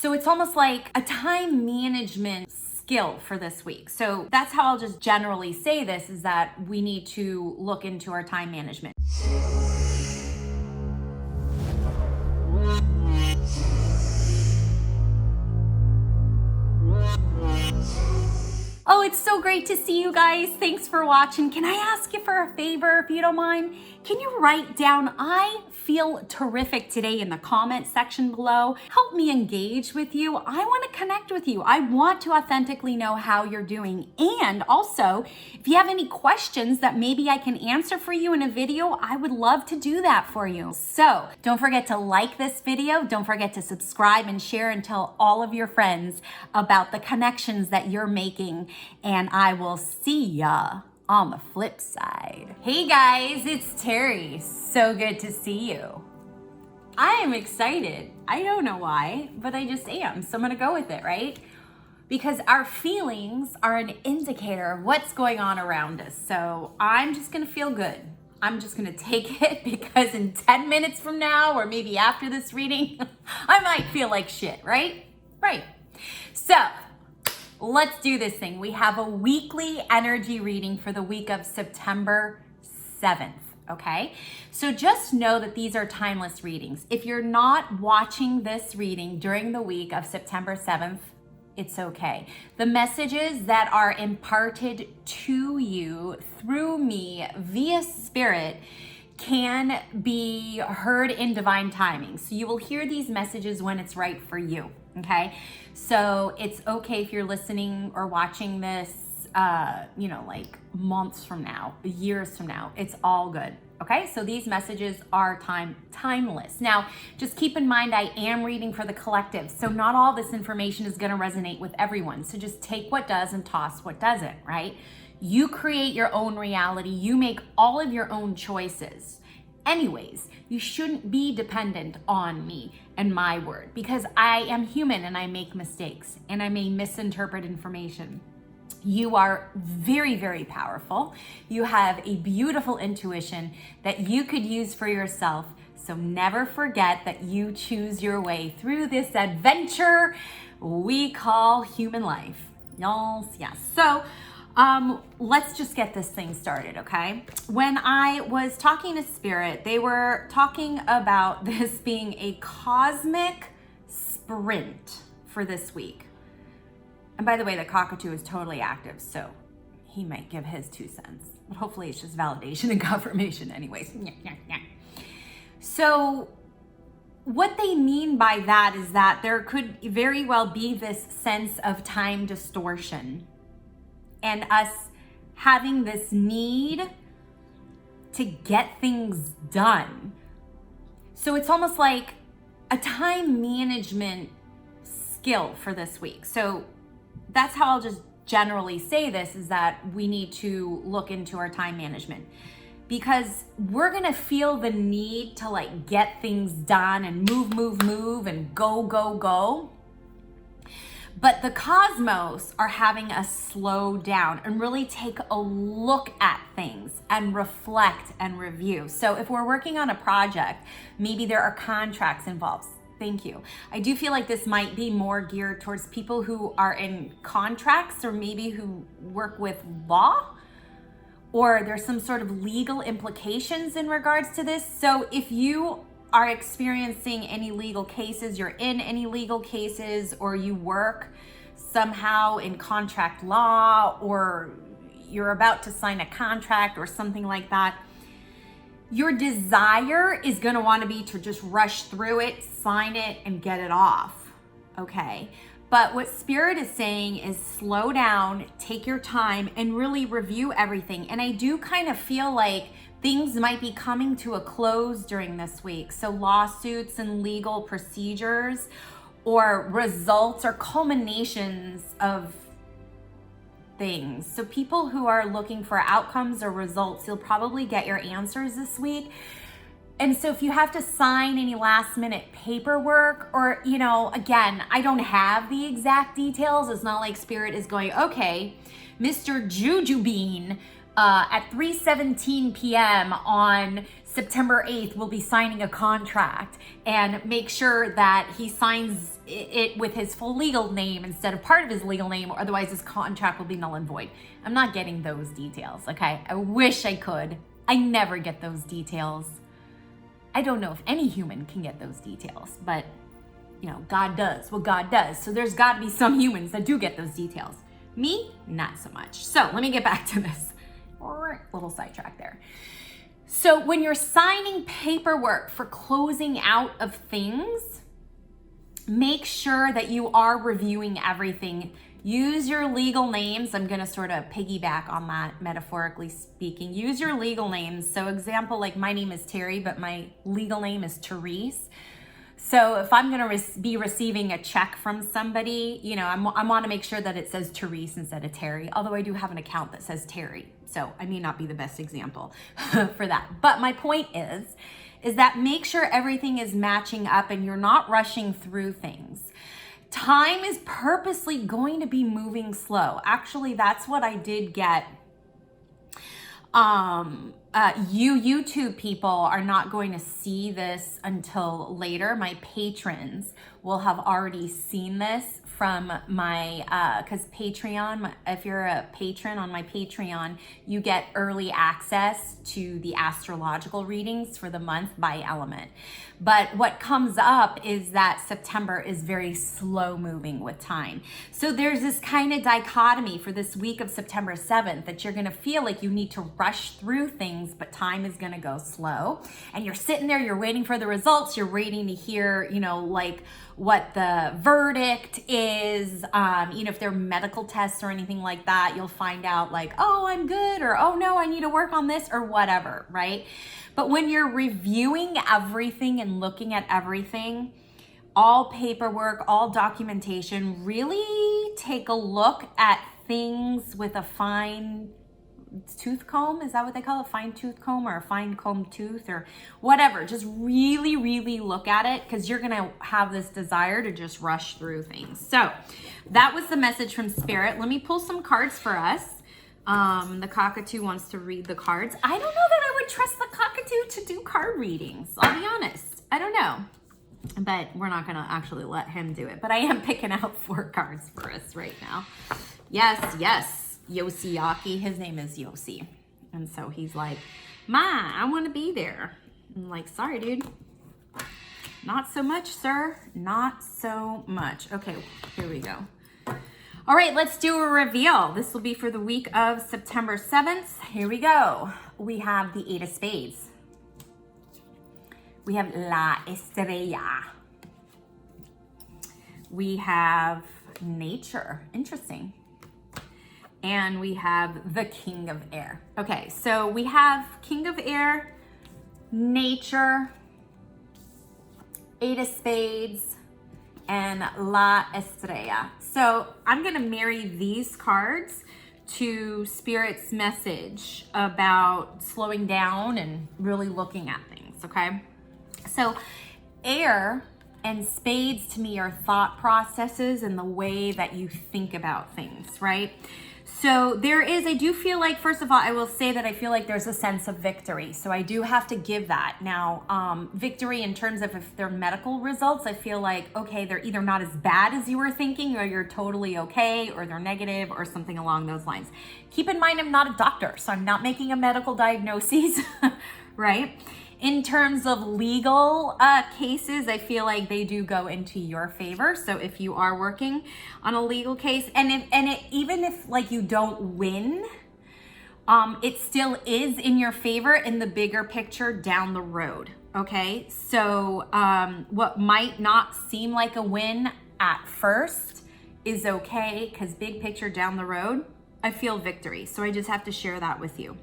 So it's almost like a time management skill for this week. So that's how I'll just generally say this, is that we need to look into our time management. Oh, it's so great to see you guys. Thanks for watching. Can I ask you for a favor, if you don't mind? Can you write down, "I feel terrific today" in the comment section below? Help me engage with you. I want to connect with you. I want to authentically know how you're doing. And also, if you have any questions that maybe I can answer for you in a video, I would love to do that for you. So don't forget to like this video. Don't forget to subscribe and share and tell all of your friends about the connections that you're making. And I will see ya on the flip side. Hey guys, it's Terry. So good to see you. I am excited. I don't know why, but I just am. So I'm gonna go with it, right? Because our feelings are an indicator of what's going on around us. So I'm just gonna feel good. I'm just gonna take it, because in 10 minutes from now, or maybe after this reading, I might feel like shit, right? Right. So let's do this thing. We have a weekly energy reading for the week of September 7th, okay? So just know that these are timeless readings. If you're not watching this reading during the week of September 7th, it's okay. The messages that are imparted to you through me via spirit can be heard in divine timing. So you will hear these messages when it's right for you, okay? So it's okay if you're listening or watching this, like months from now, years from now. It's all good, okay? So these messages are timeless. Now, just keep in mind, I am reading for the collective, so not all this information is gonna resonate with everyone. So just take what does and toss what doesn't, right? You create your own reality. You make all of your own choices. Anyways, you shouldn't be dependent on me and my word, because I am human and I make mistakes and I may misinterpret information. You are very, very powerful. You have a beautiful intuition that you could use for yourself. So never forget that you choose your way through this adventure we call human life. Yes. So let's just get this thing started, okay? When I was talking to Spirit, they were talking about this being a cosmic sprint for this week. And by the way, the cockatoo is totally active, so he might give his 2 cents. But hopefully it's just validation and confirmation anyways. So what they mean by that is that there could very well be this sense of time distortion and us having this need to get things done. So it's almost like a time management skill for this week. So that's how I'll just generally say this, is that we need to look into our time management, because we're gonna feel the need to like get things done and move and go. But the cosmos are having us slow down and really take a look at things and reflect and review. So if we're working on a project, maybe there are contracts involved. Thank you. I do feel like this might be more geared towards people who are in contracts, or maybe who work with law, or there's some sort of legal implications in regards to this. So if you are experiencing any legal cases, you're in any legal cases, or you work somehow in contract law, or you're about to sign a contract or something like that, your desire is going to want to be to just rush through it, sign it, and get it off, okay? But what Spirit is saying is slow down, take your time, and really review everything. And I do kind of feel like things might be coming to a close during this week. So lawsuits and legal procedures, or results or culminations of things. So people who are looking for outcomes or results, you'll probably get your answers this week. And so if you have to sign any last minute paperwork, or, again, I don't have the exact details. It's not like Spirit is going, okay, Mr. Juju Bean, at 3:17 p.m. on September 8th will be signing a contract, and make sure that he signs it with his full legal name instead of part of his legal name, or otherwise his contract will be null and void. I'm not getting those details, okay? I wish I could. I never get those details. I don't know if any human can get those details, but you know, God does what God does. So there's got to be some humans that do get those details. Me, not so much. So let me get back to this. Little sidetrack there. So when you're signing paperwork for closing out of things, make sure that you are reviewing everything. Use your legal names. I'm going to sort of piggyback on that, metaphorically speaking. Use your legal names. So example, like my name is Terry, but my legal name is Therese. So if I'm going to be receiving a check from somebody, you know, I want to make sure that it says Therese instead of Terry, although I do have an account that says Terry. So I may not be the best example for that. But my point is that make sure everything is matching up and you're not rushing through things. Time is purposely going to be moving slow. Actually, that's what I did get. YouTube people are not going to see this until later. My patrons will have already seen this from my, because Patreon, if you're a patron on my Patreon, you get early access to the astrological readings for the month by element. But what comes up is that September is very slow moving with time. So there's this kind of dichotomy for this week of September 7th that you're going to feel like you need to rush through things, but time is going to go slow. And you're sitting there, you're waiting for the results, you're waiting to hear, you know, like what the verdict is. You know, if they're medical tests or anything like that, you'll find out like, oh, I'm good, or oh no, I need to work on this, or whatever, right? But when you're reviewing everything and looking at everything, all paperwork, all documentation, really take a look at things with a fine tooth comb. Is that what they call it? A fine tooth comb, or a fine comb tooth, or whatever. Just really, really look at it, because you're going to have this desire to just rush through things. So that was the message from Spirit. Let me pull some cards for us. The cockatoo wants to read the cards. I don't know that I would trust the cockatoo to do card readings. I'll be honest. I don't know. But we're not going to actually let him do it. But I am picking out 4 cards for us right now. Yes, yes. Yoshiaki. His name is Yoshi. And so he's like, Ma, I want to be there. I'm like, sorry, dude. Not so much, sir. Not so much. Okay, here we go. All right, let's do a reveal. This will be for the week of September 7th. Here we go. We have the 8 of Spades. We have La Estrella. We have Nature. Interesting. And we have the King of Air. Okay, so we have King of Air, Nature, 8 of Spades, and La Estrella. So I'm gonna marry these cards to Spirit's message about slowing down and really looking at things, okay? So air and spades to me are thought processes and the way that you think about things, right? So there is, I do feel like, first of all, I will say that I feel like there's a sense of victory. So I do have to give that. Now, victory in terms of if they're medical results, I feel like, okay, they're either not as bad as you were thinking, or you're totally okay, or they're negative, or something along those lines. Keep in mind, I'm not a doctor, so I'm not making a medical diagnosis, right? In terms of legal cases, I feel like they do go into your favor. So if you are working on a legal case, even if like you don't win, it still is in your favor in the bigger picture down the road. Okay, so what might not seem like a win at first is okay, because big picture down the road, I feel victory. So I just have to share that with you.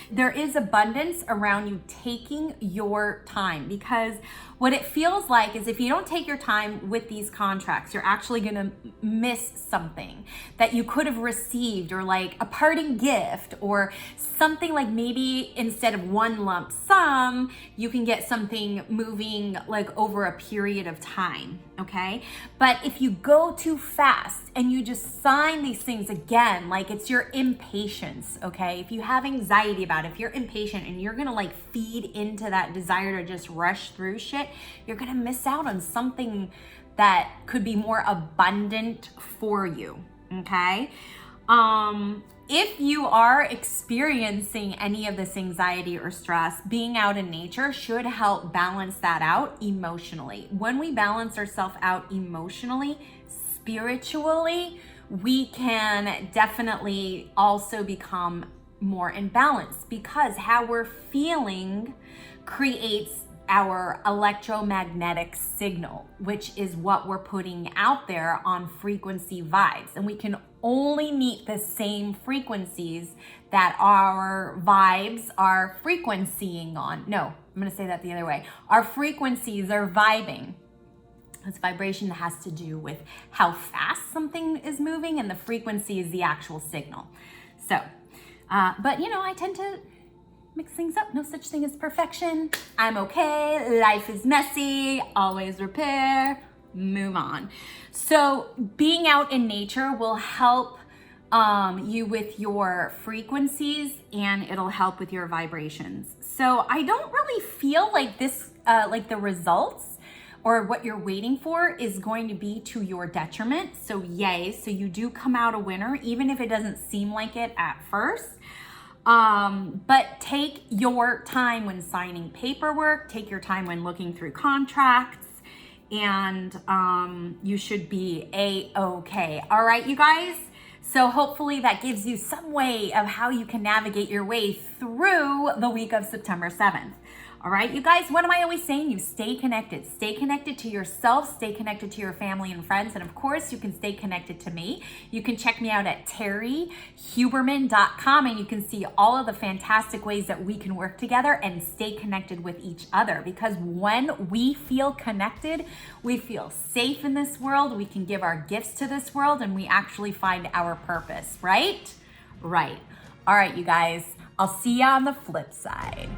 There is abundance around you taking your time, because what it feels like is if you don't take your time with these contracts, you're actually going to miss something that you could have received, or like a parting gift, or something like maybe instead of one lump sum, you can get something moving like over a period of time. okay? But if you go too fast and you just sign these things again, like it's your impatience, okay? If you have anxiety about it, if you're impatient and you're gonna like feed into that desire to just rush through shit, you're gonna miss out on something that could be more abundant for you, okay? If you are experiencing any of this anxiety or stress, being out in nature should help balance that out emotionally. When we balance ourselves out emotionally, spiritually, we can definitely also become more in balance, because how we're feeling creates our electromagnetic signal, which is what we're putting out there on frequency vibes. And we can only meet the same frequencies that our vibes are frequencying on. No, I'm gonna say that the other way. Our frequencies are vibing. It's vibration that has to do with how fast something is moving, and the frequency is the actual signal. So, but you know, I tend to mix things up. No such thing as perfection. I'm okay. Life is messy. Always repair. Move on. So being out in nature will help you with your frequencies, and it'll help with your vibrations. So I don't really feel like this, like the results or what you're waiting for is going to be to your detriment. So yay. So you do come out a winner, even if it doesn't seem like it at first. But take your time when signing paperwork, take your time when looking through contracts, and you should be A-okay. All right, you guys? So hopefully that gives you some way of how you can navigate your way through the week of September 7th. All right, you guys, what am I always saying? You stay connected. Stay connected to yourself, stay connected to your family and friends, and of course, you can stay connected to me. You can check me out at terryhuberman.com, and you can see all of the fantastic ways that we can work together and stay connected with each other. Because when we feel connected, we feel safe in this world, we can give our gifts to this world, and we actually find our purpose, right? Right. All right, you guys, I'll see you on the flip side.